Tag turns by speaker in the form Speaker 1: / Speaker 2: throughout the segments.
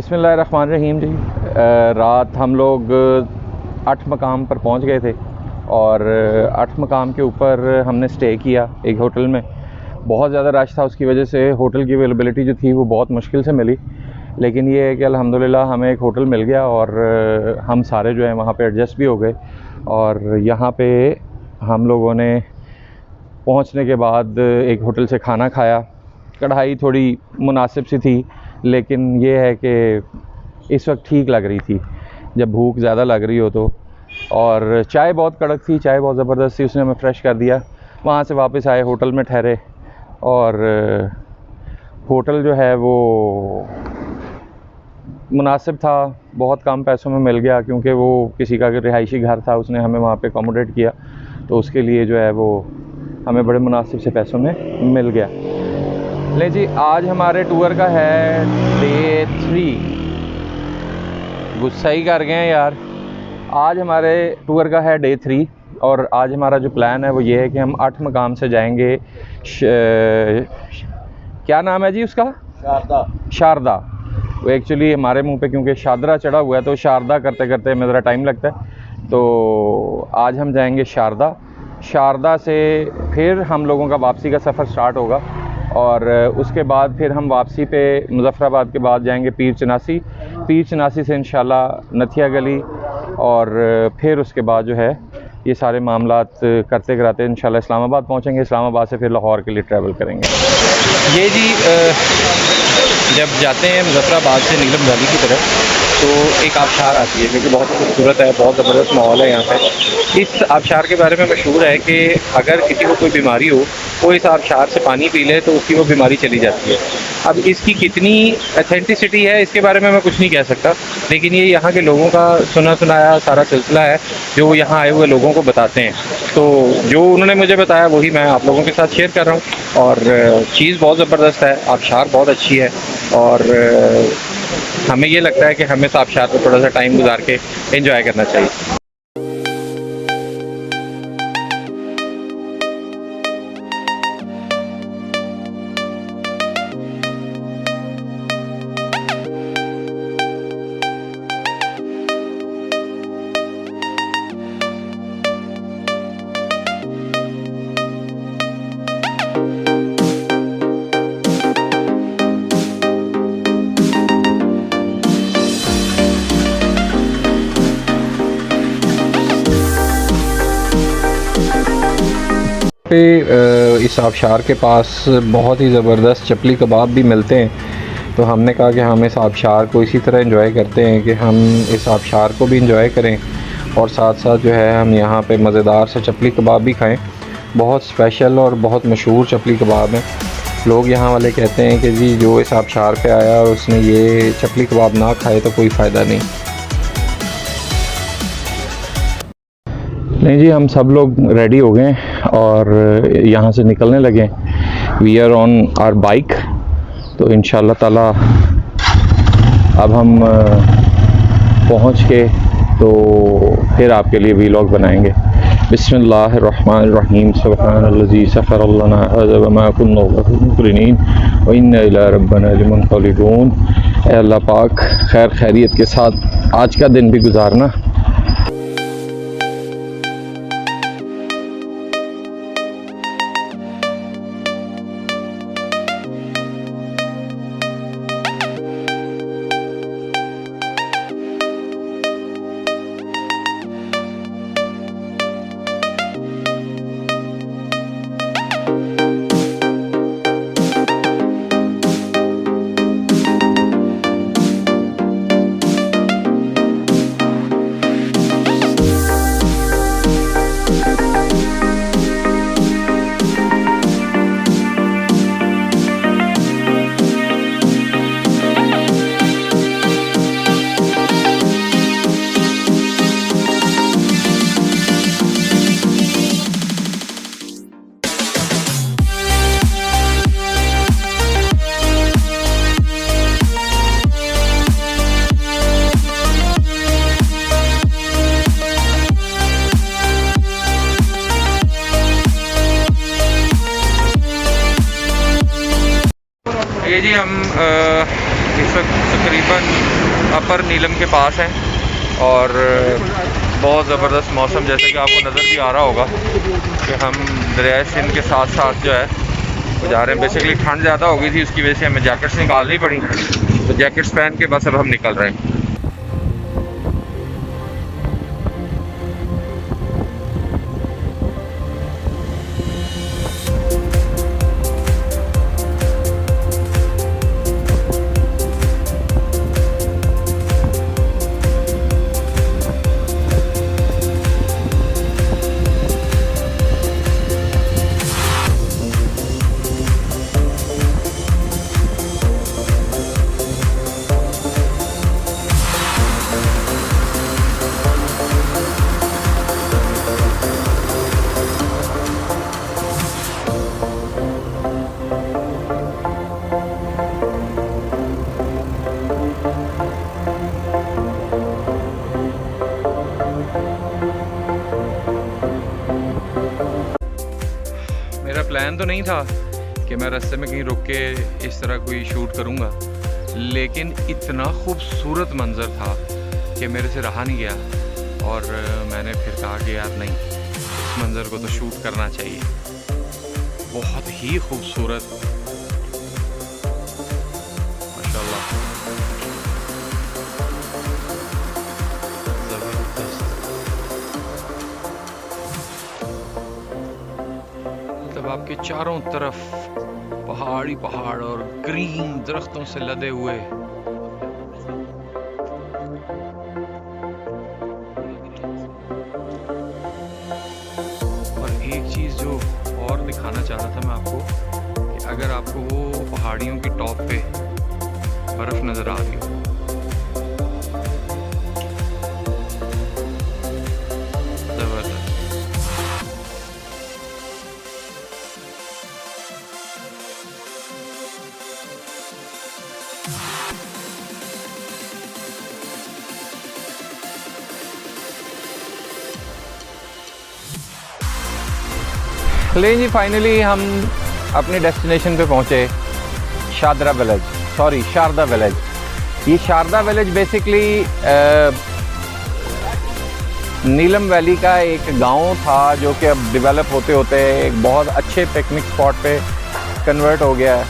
Speaker 1: बिस्मिल्लाहिर्रहमानिर्रहीम जी। रात हम लोग 8 मकाम पर पहुंच गए थे और 8 मकाम के ऊपर हमने स्टे किया एक होटल में। बहुत ज़्यादा रश था, उसकी वजह से होटल की अवेलेबिलिटी जो थी वो बहुत मुश्किल से मिली, लेकिन ये है कि अल्हम्दुलिल्लाह हमें एक होटल मिल गया और हम सारे जो है वहाँ पे एडजस्ट भी हो गए। और यहाँ पे हम लोगों ने पहुँचने के बाद एक होटल से खाना खाया। कढ़ाई थोड़ी मुनासिब सी थी, लेकिन ये है कि इस वक्त ठीक लग रही थी जब भूख ज़्यादा लग रही हो तो। और चाय बहुत कड़क थी, चाय बहुत ज़बरदस्त थी, उसने हमें फ्रेश कर दिया। वहाँ से वापस आए, होटल में ठहरे और होटल जो है वो मुनासिब था, बहुत कम पैसों में मिल गया क्योंकि वो किसी का रिहायशी घर था, उसने हमें वहाँ पे अकोमोडेट किया, तो उसके लिए जो है वो हमें बड़े मुनासिब से पैसों में मिल गया। ले जी, आज हमारे टूर का है डे 3। गुस्सा ही कर गए हैं यार। आज हमारे टूर का है डे 3 और आज हमारा जो प्लान है वो ये है कि हम 8 मकाम से जाएंगे क्या नाम है जी उसका? शारदा। वो एक्चुअली हमारे मुंह पे क्योंकि शारदा चढ़ा हुआ है तो शारदा करते करते हमें ज़रा टाइम लगता है। तो आज हम जाएंगे शारदा से फिर हम लोगों का वापसी का सफ़र स्टार्ट होगा और उसके बाद फिर हम वापसी पे मुज़फ़्फ़राबाद के बाद जाएंगे पीर चनासी से इंशाल्लाह नथिया गली और फिर उसके बाद जो है ये सारे मामलात करते कराते इंशाल्लाह इस्लामाबाद पहुंचेंगे। इस्लामाबाद से फिर लाहौर के लिए ट्रैवल करेंगे। ये जी जब जाते हैं मुज़फ़्फ़राबाद से नीलम वैली की तरफ तो एक आबशार आती है जो कि बहुत खूबसूरत है, बहुत ज़बरदस्त माहौल है यहाँ पे। इस आबशार के बारे में मशहूर है कि अगर किसी को कोई बीमारी हो वो इस आबशार से पानी पी ले तो उसकी वो बीमारी चली जाती है। अब इसकी कितनी ऑथेंटिसिटी है इसके बारे में मैं कुछ नहीं कह सकता, लेकिन ये यहाँ के लोगों का सुना सुनाया सारा सिलसिला है जो वो यहाँ आए हुए लोगों को बताते हैं। तो जो उन्होंने मुझे बताया वही मैं आप लोगों के साथ शेयर कर रहा हूँ। और चीज़ बहुत ज़बरदस्त है, आबशार बहुत अच्छी है और हमें ये लगता है कि हमें इस आबशार पर थोड़ा सा टाइम गुजार के एंजॉय करना चाहिए। इस आबशार के पास बहुत ही ज़बरदस्त चपली कबाब भी मिलते हैं, तो हमने कहा कि हम इस आबशार को इसी तरह एंजॉय करते हैं कि हम इस आबशार को भी एंजॉय करें और साथ साथ जो है हम यहाँ पे मज़ेदार से चपली कबाब भी खाएं। बहुत स्पेशल और बहुत मशहूर चपली कबाब हैं। लोग यहाँ वाले कहते हैं कि जी जो इस आबशार पे आया और उसने ये चपली कबाब ना खाए तो कोई फ़ायदा नहीं जी। हम सब लोग रेडी हो गए और यहाँ से निकलने लगे। We are on our bike, तो इंशाल्लाह ताला अब हम पहुँच के तो फिर आपके लिए वीलॉग बनाएंगे। बिस्मिल्लाहिर्रहमानिर्रहीम। सुब्हानल्लज़ी सख़रलना हाज़ा वमा कुन्ना लहू मुक़रिनीन व इन्ना इला रब्बिना लमुनक़लिबून। ऐ अल्लाह पाक खैर खैरियत के साथ आज का दिन भी गुजारना। ये जी हम इस वक्त तकरीबन अपर नीलम के पास हैं और बहुत ज़बरदस्त मौसम, जैसे कि आपको नज़र भी आ रहा होगा कि हम दरिया सिंध के साथ साथ जो है वो जा रहे हैं। बेसिकली ठंड ज़्यादा हो गई थी, उसकी वजह से हमें जैकेट्स निकालनी पड़ी, तो जैकेट्स पहन के बस अब हम निकल रहे हैं। मेरा प्लान तो नहीं था कि मैं रास्ते में कहीं रुक के इस तरह कोई शूट करूँगा, लेकिन इतना खूबसूरत मंज़र था कि मेरे से रहा नहीं गया और मैंने फिर कहा कि यार नहीं, इस मंज़र को तो शूट करना चाहिए। बहुत ही खूबसूरत, माशाल्लाह, ज़बरदस्त। मतलब आपके चारों तरफ पहाड़ी पहाड़ और ग्रीन दरख्तों से लदे हुए। और एक चीज़ जो और दिखाना चाह रहा था मैं आपको कि अगर आपको वो पहाड़ियों की टॉप पे बर्फ़ नज़र आ रही हो, ज़बरदस्त। लेकिन जी फाइनली हम अपने डेस्टिनेशन पे पहुँचे, शारदा विलेज। ये शारदा विलेज बेसिकली नीलम वैली का एक गांव था जो कि अब डेवलप होते होते एक बहुत अच्छे पिकनिक स्पॉट पे कन्वर्ट हो गया है।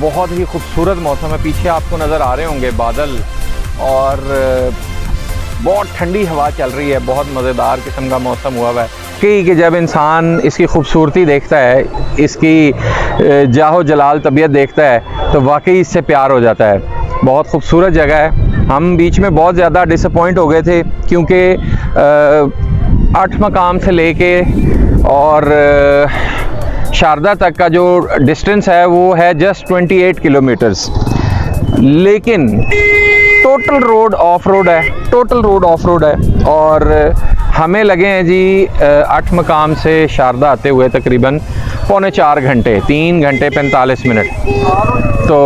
Speaker 1: बहुत ही खूबसूरत मौसम है, पीछे आपको नज़र आ रहे होंगे बादल और बहुत ठंडी हवा चल रही है। बहुत मज़ेदार किस्म का मौसम हुआ हुआ है कि जब इंसान इसकी खूबसूरती देखता है, इसकी जाहो जलाल तबीयत देखता है तो वाकई इससे प्यार हो जाता है। बहुत खूबसूरत जगह है। हम बीच में बहुत ज़्यादा डिसअपॉइंट हो गए थे क्योंकि 8 मकाम से लेके और शारदा तक का जो डिस्टेंस है वो है जस्ट 28 किलोमीटर्स, लेकिन टोटल रोड ऑफ रोड है और हमें लगे हैं जी 8 मकाम से शारदा आते हुए तकरीबन 3.25 घंटे, 3 घंटे 45 मिनट। तो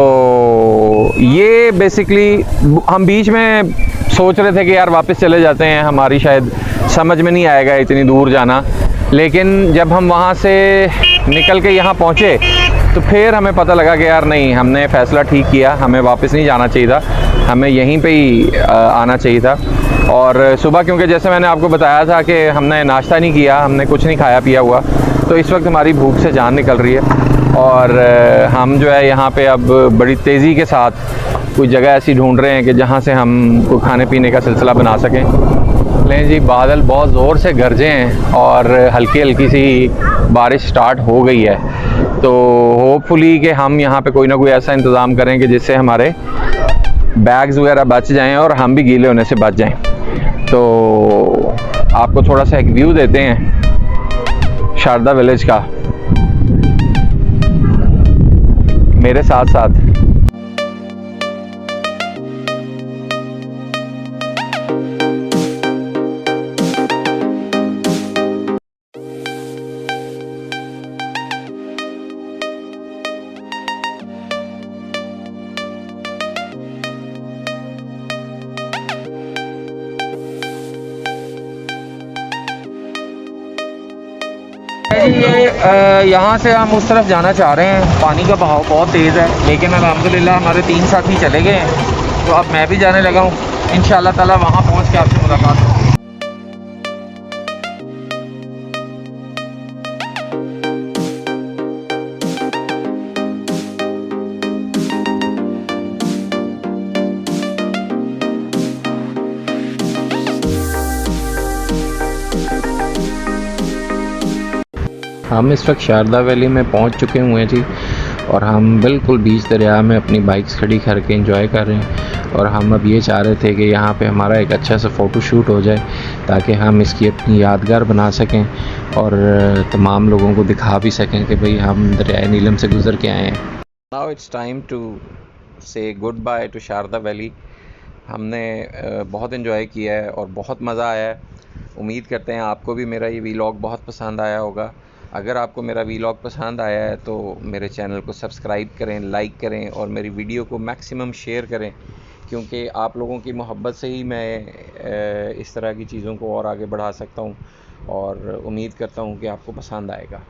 Speaker 1: ये बेसिकली हम बीच में सोच रहे थे कि यार वापस चले जाते हैं, हमारी शायद समझ में नहीं आएगा इतनी दूर जाना, लेकिन जब हम वहाँ से निकल के यहाँ पहुँचे तो फिर हमें पता लगा कि यार नहीं, हमने फ़ैसला ठीक किया, हमें वापस नहीं जाना चाहिए था, हमें यहीं पे ही आना चाहिए था। और सुबह क्योंकि जैसे मैंने आपको बताया था कि हमने नाश्ता नहीं किया, हमने कुछ नहीं खाया पिया हुआ, तो इस वक्त हमारी भूख से जान निकल रही है और हम जो है यहाँ पे अब बड़ी तेज़ी के साथ कोई जगह ऐसी ढूंढ रहे हैं कि जहाँ से हम कोई खाने पीने का सिलसिला बना सकें। लेकिन जी बादल बहुत ज़ोर से गरजे हैं और हल्की हल्की सी बारिश स्टार्ट हो गई है, तो होपफुली कि हम यहाँ पे कोई ना कोई ऐसा इंतज़ाम करें कि जिससे हमारे बैग्स वगैरह बच जाएं और हम भी गीले होने से बच जाएं। तो आपको थोड़ा सा एक व्यू देते हैं शारदा विलेज का मेरे साथ साथ। ये यहाँ से हम उस तरफ जाना चाह रहे हैं। पानी का बहाव बहुत तेज़ है, लेकिन अल्हम्दुलिल्लाह हमारे 3 साथी चले गए हैं, तो अब मैं भी जाने लगा हूँ। इंशाअल्लाह ताला वहाँ पहुँच के आपसे मुलाकात होगी।
Speaker 2: हम इस वक्त शारदा वैली में पहुंच चुके हुए हैं जी, और हम बिल्कुल बीच दरिया में अपनी बाइक्स खड़ी करके एंजॉय कर रहे हैं। और हम अब ये चाह रहे थे कि यहाँ पे हमारा एक अच्छा सा फ़ोटो शूट हो जाए, ताकि हम इसकी अपनी यादगार बना सकें और तमाम लोगों को दिखा भी सकें कि भाई हम दरियाए नीलम से गुज़र के आए हैं। Now it's time to say good bye to Sharda valley. हमने बहुत इन्जॉय किया है और बहुत मज़ा आया है। उम्मीद करते हैं आपको भी मेरा ये वीलॉग बहुत पसंद आया होगा। अगर आपको मेरा वीलॉग पसंद आया है तो मेरे चैनल को सब्सक्राइब करें, लाइक करें और मेरी वीडियो को मैक्सिमम शेयर करें, क्योंकि आप लोगों की मोहब्बत से ही मैं इस तरह की चीज़ों को और आगे बढ़ा सकता हूँ, और उम्मीद करता हूँ कि आपको पसंद आएगा।